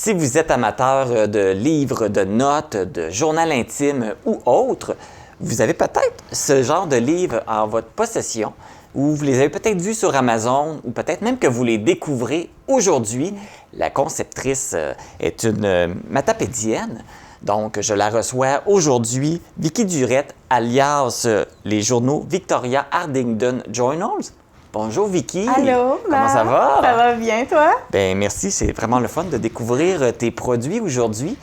Si vous êtes amateur de livres, de notes, de journal intime ou autre, vous avez peut-être ce genre de livres en votre possession ou vous les avez peut-être vus sur Amazon ou peut-être même que vous les découvrez aujourd'hui. La conceptrice est une matapédienne. Donc, je la reçois aujourd'hui, Vicki Durette, alias les journaux Victoria Ardington Journals. Bonjour Vicki. Allô, comment ça va? Ça va bien, toi? Bien, merci. C'est vraiment le fun de découvrir tes produits aujourd'hui.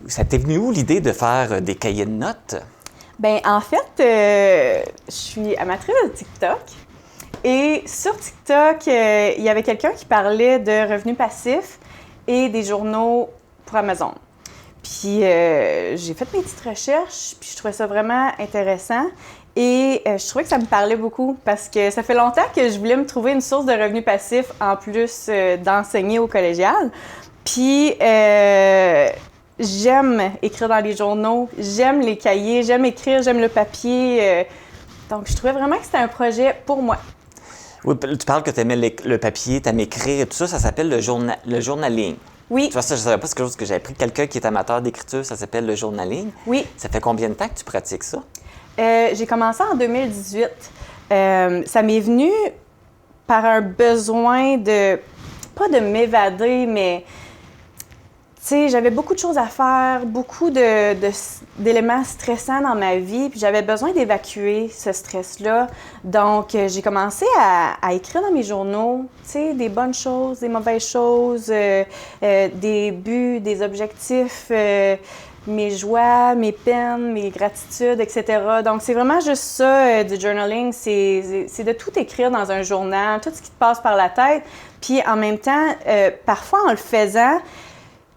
Ça t'est venu où l'idée de faire des cahiers de notes? Bien, en fait, je suis amatrice de TikTok. Et sur TikTok, il y avait quelqu'un qui parlait de revenus passifs et des journaux pour Amazon. Puis j'ai fait mes petites recherches, puis je trouvais ça vraiment intéressant. Et je trouvais que ça me parlait beaucoup parce que ça fait longtemps que je voulais me trouver une source de revenus passifs en plus d'enseigner au collégial. Puis j'aime écrire dans les journaux, j'aime les cahiers, j'aime écrire, j'aime le papier. Donc je trouvais vraiment que c'était un projet pour moi. Oui, tu parles que tu aimais le papier, tu aimes écrire et tout ça, ça s'appelle le journaling. Oui. Tu vois, ça, je ne savais pas, c'est quelque chose que j'avais pris. Quelqu'un qui est amateur d'écriture, ça s'appelle le journaling. Oui. Ça fait combien de temps que tu pratiques ça? J'ai commencé en 2018. Ça m'est venu par un besoin de, pas de m'évader, mais tu sais, j'avais beaucoup de choses à faire, beaucoup d'éléments stressants dans ma vie, puis j'avais besoin d'évacuer ce stress-là. Donc, j'ai commencé à écrire dans mes journaux, tu sais, des bonnes choses, des mauvaises choses, des buts, des objectifs, mes joies, mes peines, mes gratitudes, etc. Donc, c'est vraiment juste ça, du journaling, c'est de tout écrire dans un journal, tout ce qui te passe par la tête. Puis, en même temps, parfois, en le faisant,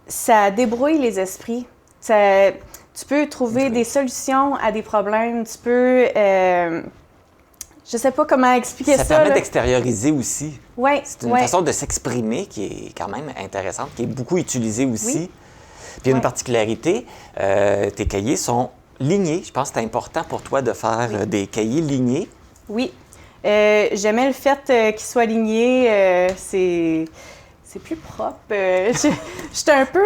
ça débrouille les esprits. Tu peux trouver des solutions à des problèmes. Tu peux... je sais pas comment expliquer ça. Ça permet d'extérioriser aussi. Oui. C'est une façon de s'exprimer qui est quand même intéressante, qui est beaucoup utilisée aussi. Oui. Puis il y a une particularité, tes cahiers sont lignés. Je pense que c'est important pour toi de faire des cahiers lignés. Oui. J'aimais le fait qu'ils soient lignés. C'est plus propre. J'étais un peu...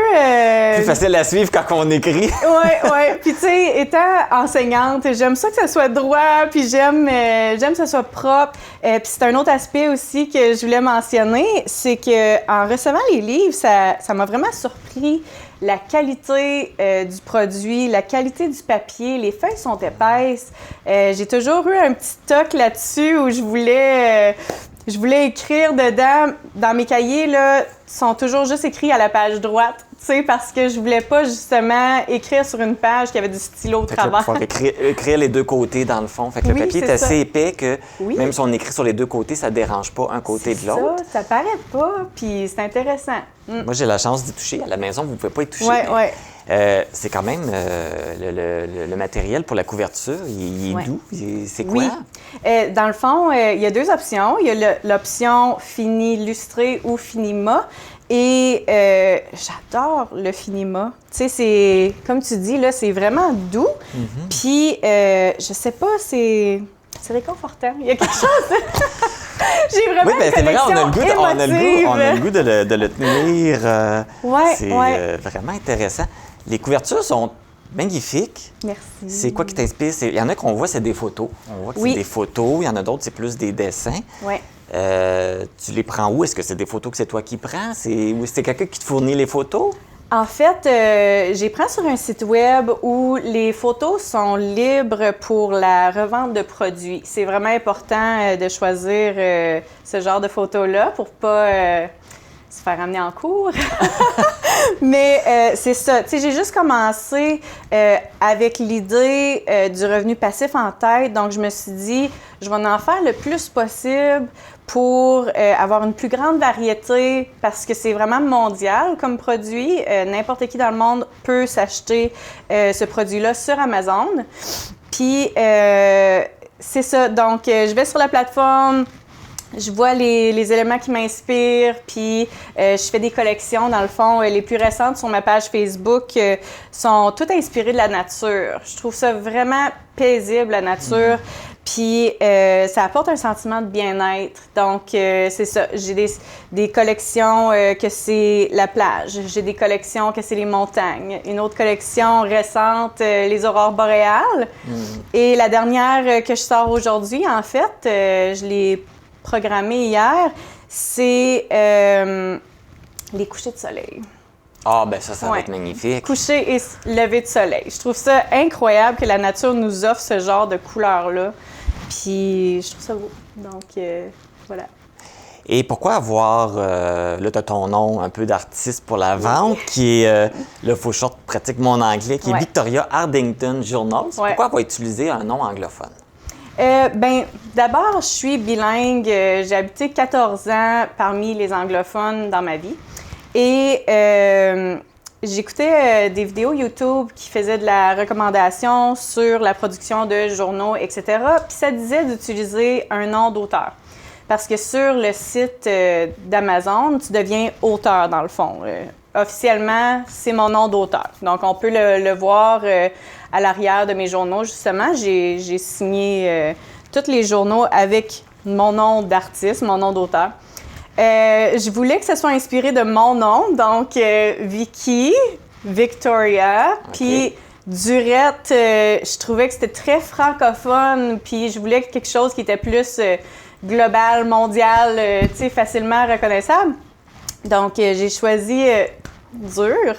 Plus facile à suivre quand on écrit. Oui. Puis tu sais, étant enseignante, j'aime ça que ça soit droit, puis j'aime que ça soit propre. Puis c'est un autre aspect aussi que je voulais mentionner, c'est qu'en recevant les livres, ça m'a vraiment surpris. La qualité du produit, la qualité du papier, les feuilles sont épaisses. J'ai toujours eu un petit toc là-dessus où je voulais écrire dedans. Dans mes cahiers, là, sont toujours juste écrits à la page droite, tu sais, parce que je voulais pas justement écrire sur une page qui avait du stylo au travers. Il faut écrire les deux côtés dans le fond. Fait que le papier est assez épais que même si on écrit sur les deux côtés, ça dérange pas un côté de l'autre. Ça paraît pas, puis c'est intéressant. Moi, j'ai la chance d'y toucher. À la maison, vous pouvez pas y toucher. Oui. C'est quand même le matériel pour la couverture, il est doux. C'est quoi? Oui. Dans le fond, il y a deux options. Il y a l'option fini lustré ou finima. Et j'adore le finima. Tu sais, c'est, comme tu dis, là, c'est vraiment doux. Puis, je sais pas, c'est réconfortant. Il y a quelque chose. J'ai vraiment une connexion émotive. On a le goût de le tenir. C'est vraiment intéressant. Les couvertures sont magnifiques. Merci. C'est quoi qui t'inspire? Il y en a qu'on voit, c'est des photos. On voit que c'est des photos. Il y en a d'autres, c'est plus des dessins. Oui. Tu les prends où? Est-ce que c'est des photos que c'est toi qui prends? Ou c'est quelqu'un qui te fournit les photos? En fait, je les prends sur un site web où les photos sont libres pour la revente de produits. C'est vraiment important de choisir ce genre de photos-là pour pas se faire amener en cours. Mais c'est ça. Tu sais, j'ai juste commencé avec l'idée du revenu passif en tête. Donc, je me suis dit, je vais en faire le plus possible pour avoir une plus grande variété parce que c'est vraiment mondial comme produit. N'importe qui dans le monde peut s'acheter ce produit-là sur Amazon. Puis, c'est ça. Donc, je vais sur la plateforme. Je vois les éléments qui m'inspirent, puis je fais des collections. Dans le fond, les plus récentes sur ma page Facebook sont toutes inspirées de la nature. Je trouve ça vraiment paisible, la nature. Puis ça apporte un sentiment de bien-être. Donc, c'est ça. J'ai des collections que c'est la plage. J'ai des collections que c'est les montagnes. Une autre collection récente, les aurores boréales. Et la dernière que je sors aujourd'hui, en fait, je l'ai programmée hier, c'est les couchers de soleil. Ah, ben ça va être magnifique. Coucher et lever de soleil. Je trouve ça incroyable que la nature nous offre ce genre de couleurs-là. Puis je trouve ça beau. Donc, voilà. Et pourquoi avoir, là, tu as ton nom un peu d'artiste pour la vente, qui est, là, faut que je sorte pratique mon anglais, qui est Victoria Ardington Journals. Pourquoi avoir utilisé un nom anglophone? D'abord, je suis bilingue. J'ai habité 14 ans parmi les anglophones dans ma vie. Et j'écoutais des vidéos YouTube qui faisaient de la recommandation sur la production de journaux, etc. Puis ça disait d'utiliser un nom d'auteur. Parce que sur le site d'Amazon, tu deviens auteur dans le fond. Officiellement, c'est mon nom d'auteur. Donc, on peut le voir à l'arrière de mes journaux. Justement, j'ai signé tous les journaux avec mon nom d'artiste, mon nom d'auteur. Je voulais que ça soit inspiré de mon nom, donc Vicky, Victoria, puis Durette, je trouvais que c'était très francophone, puis je voulais quelque chose qui était plus global, mondial, tu sais, facilement reconnaissable. Donc, j'ai choisi dur,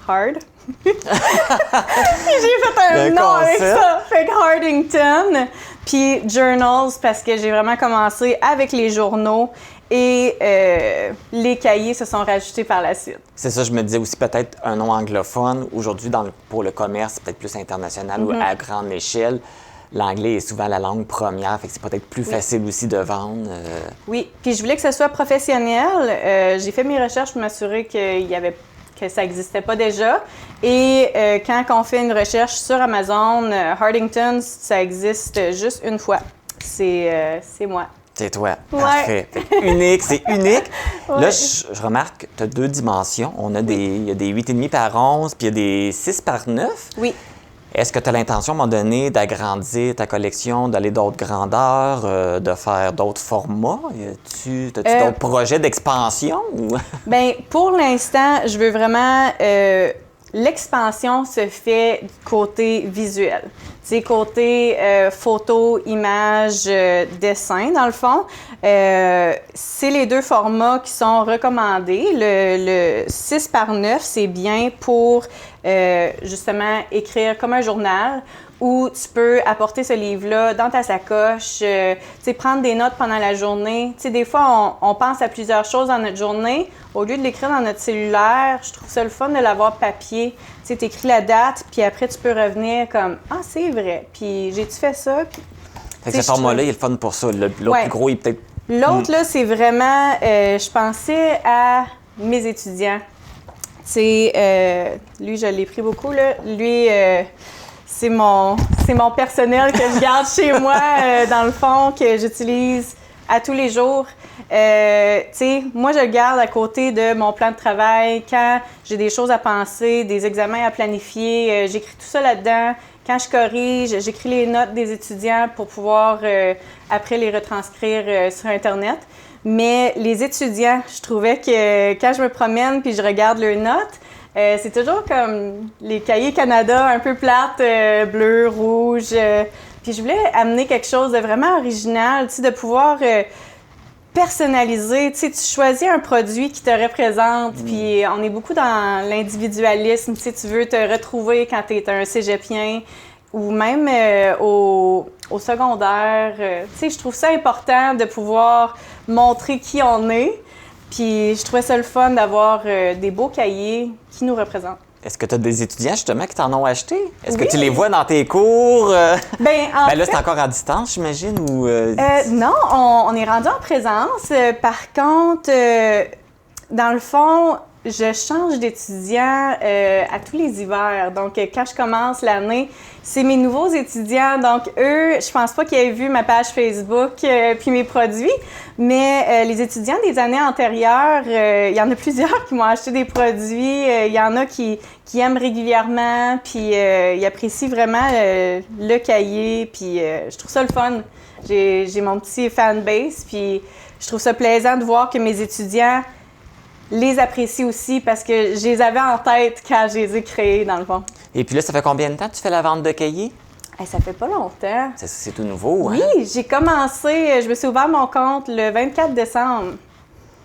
hard. J'ai fait un nom avec ça, fait que Hardington, puis Journals, parce que j'ai vraiment commencé avec les journaux. Et les cahiers se sont rajoutés par la suite. C'est ça, je me disais aussi peut-être un nom anglophone. Aujourd'hui, pour le commerce, peut-être plus international ou à grande échelle, l'anglais est souvent la langue première, fait que c'est peut-être plus facile aussi de vendre. Oui, puis je voulais que ce soit professionnel. J'ai fait mes recherches pour m'assurer que ça n'existait pas déjà. Et quand on fait une recherche sur Amazon, Hardington, ça existe juste une fois. C'est moi. C'est toi. Parfait. Unique, c'est unique. Là, je remarque que tu as 2 dimensions. Il y a des 8,5 par 11, puis il y a des 6 par 9. Oui. Est-ce que tu as l'intention, à un moment donné, d'agrandir ta collection, d'aller d'autres grandeurs, de faire d'autres formats? As-tu d'autres projets d'expansion? Bien, pour l'instant, je veux vraiment... l'expansion se fait du côté visuel. C'est côté photo, image, dessin, dans le fond. C'est les 2 formats qui sont recommandés. Le 6 par 9, c'est bien pour justement écrire comme un journal où tu peux apporter ce livre-là dans ta sacoche, prendre des notes pendant la journée. Des fois, on pense à plusieurs choses dans notre journée. Au lieu de l'écrire dans notre cellulaire, je trouve ça le fun de l'avoir papier. Tu écris la date, puis après, tu peux revenir comme « Ah, c'est vrai, puis j'ai-tu fait ça? » Fait que ce format-là, il est le fun pour ça. L'autre plus gros, il est peut-être... L'autre, là, c'est vraiment... je pensais à mes étudiants. Lui, je l'ai pris beaucoup, là. Lui... c'est mon personnel que je garde chez moi, dans le fond, que j'utilise à tous les jours. Moi, je le garde à côté de mon plan de travail. Quand j'ai des choses à penser, des examens à planifier, j'écris tout ça là-dedans. Quand je corrige, j'écris les notes des étudiants pour pouvoir, après, les retranscrire sur Internet. Mais les étudiants, je trouvais que quand je me promène puis je regarde leurs notes, c'est toujours comme les cahiers Canada un peu plates, bleu, rouge. Puis je voulais amener quelque chose de vraiment original, de pouvoir personnaliser. Tu choisis un produit qui te représente, puis on est beaucoup dans l'individualisme. Tu veux te retrouver quand tu es un cégepien ou même au secondaire. Je trouve ça important de pouvoir montrer qui on est. Puis je trouvais ça le fun d'avoir des beaux cahiers qui nous représentent. Est-ce que tu as des étudiants, justement, qui t'en ont acheté? Est-ce que tu les vois dans tes cours? Là, c'est encore à distance, j'imagine? Ou, non, on est rendu en présence. Par contre, dans le fond, je change d'étudiant à tous les hivers. Donc, quand je commence l'année, c'est mes nouveaux étudiants. Donc, eux, je pense pas qu'ils aient vu ma page Facebook puis mes produits, mais les étudiants des années antérieures, il y en a plusieurs qui m'ont acheté des produits. Il y en a qui aiment régulièrement, puis ils apprécient vraiment le cahier, puis je trouve ça le fun. J'ai mon petit fanbase, puis je trouve ça plaisant de voir que mes étudiants les apprécient aussi parce que je les avais en tête quand je les ai créés, dans le fond. Et puis là, ça fait combien de temps que tu fais la vente de cahiers? Ça fait pas longtemps. C'est tout nouveau, hein? Oui, j'ai commencé, je me suis ouvert mon compte le 24 décembre.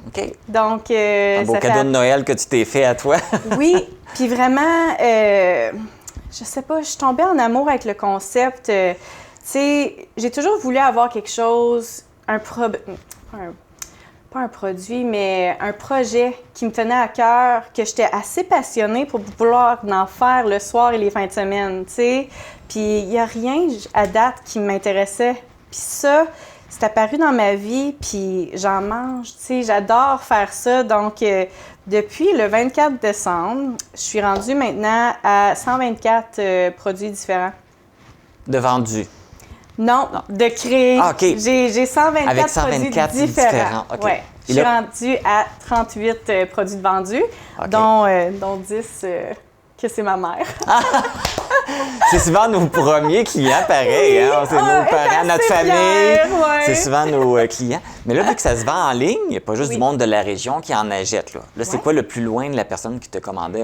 OK. Donc, un beau cadeau de Noël que tu t'es fait à toi. Oui, puis vraiment, je sais pas, je suis tombée en amour avec le concept. Tu sais, j'ai toujours voulu avoir quelque chose, pas un produit, mais un projet qui me tenait à cœur, que j'étais assez passionnée pour vouloir en faire le soir et les fins de semaine, tu sais. Puis il n'y a rien à date qui m'intéressait. Puis ça, c'est apparu dans ma vie, puis j'en mange, tu sais. J'adore faire ça. Donc, depuis le 24 décembre, je suis rendue maintenant à 124 produits différents. De vendus? Non, de créer. Ah, OK. J'ai 124 avec 124 produits différents. OK. Ouais. Je suis rendue à 38 produits de vendus, OK. dont 10 que c'est ma mère. C'est souvent nos premiers clients, pareil. Hein? C'est nos parents, notre famille. Ouais. C'est souvent nos clients. Mais là, vu que ça se vend en ligne, il n'y a pas juste du monde de la région qui en achète. Là, c'est quoi le plus loin de la personne qui te commandait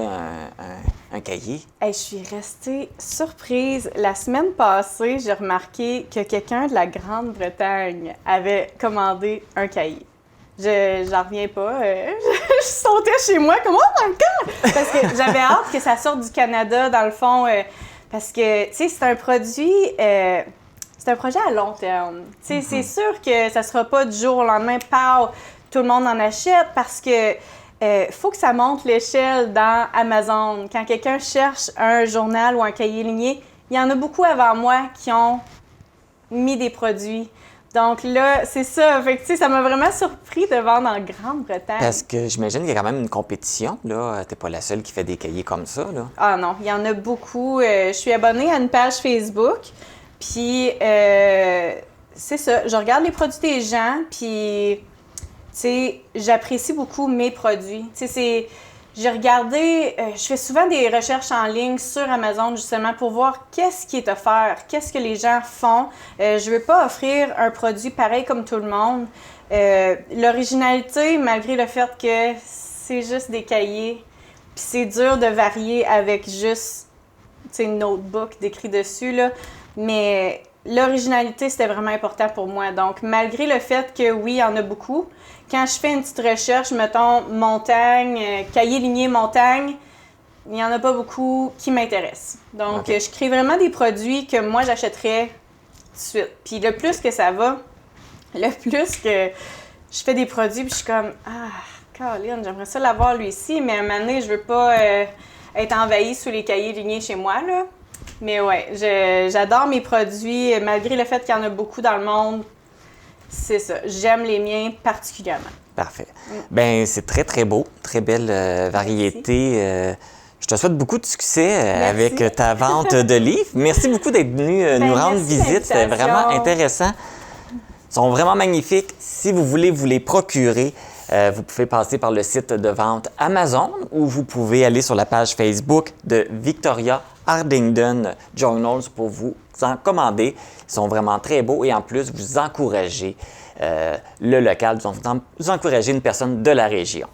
un cahier? Hey, je suis restée surprise. La semaine passée, j'ai remarqué que quelqu'un de la Grande-Bretagne avait commandé un cahier. J'en reviens pas. Je sautais chez moi comme « Oh my God! » Parce que j'avais hâte que ça sorte du Canada, dans le fond. Parce que, tu sais, c'est un produit... c'est un projet à long terme. Tu sais, c'est sûr que ça sera pas du jour au lendemain, pow, tout le monde en achète parce que faut que ça monte l'échelle dans Amazon. Quand quelqu'un cherche un journal ou un cahier ligné, il y en a beaucoup avant moi qui ont mis des produits. Donc là, c'est ça. Fait que, tu sais, ça m'a vraiment surpris de vendre en Grande-Bretagne. Parce que j'imagine qu'il y a quand même une compétition, là. T'es pas la seule qui fait des cahiers comme ça, là. Ah non, il y en a beaucoup. Je suis abonnée à une page Facebook, puis c'est ça. Je regarde les produits des gens, puis, tu sais, j'apprécie beaucoup mes produits. Tu sais, j'ai regardé, je fais souvent des recherches en ligne sur Amazon justement pour voir qu'est-ce qui est offert, qu'est-ce que les gens font. Je veux pas offrir un produit pareil comme tout le monde. L'originalité, malgré le fait que c'est juste des cahiers, puis c'est dur de varier avec juste, tu sais, une notebook décrit dessus, là. Mais l'originalité, c'était vraiment important pour moi. Donc, malgré le fait que oui, il y en a beaucoup, quand je fais une petite recherche, mettons montagne, cahier ligné montagne, il n'y en a pas beaucoup qui m'intéressent. Donc, Okay. je crée vraiment des produits que moi, j'achèterais tout de suite. Puis le plus que ça va, le plus que je fais des produits, puis je suis comme « Ah, Caroline, j'aimerais ça l'avoir lui ici, mais à un moment donné, je veux pas être envahie sous les cahiers lignés chez moi, là. » Mais ouais, j'adore mes produits, malgré le fait qu'il y en a beaucoup dans le monde. C'est ça. J'aime les miens particulièrement. Parfait. Ben c'est très, très beau. Très belle variété. Je te souhaite beaucoup de succès avec ta vente de livres. Merci beaucoup d'être venu nous rendre visite. C'était vraiment intéressant. Ils sont vraiment magnifiques. Si vous voulez vous les procurer, vous pouvez passer par le site de vente Amazon ou vous pouvez aller sur la page Facebook de Victoria Hardington Journals pour vous en commander. Ils sont vraiment très beaux et en plus, vous encouragez le local, vous encouragez une personne de la région.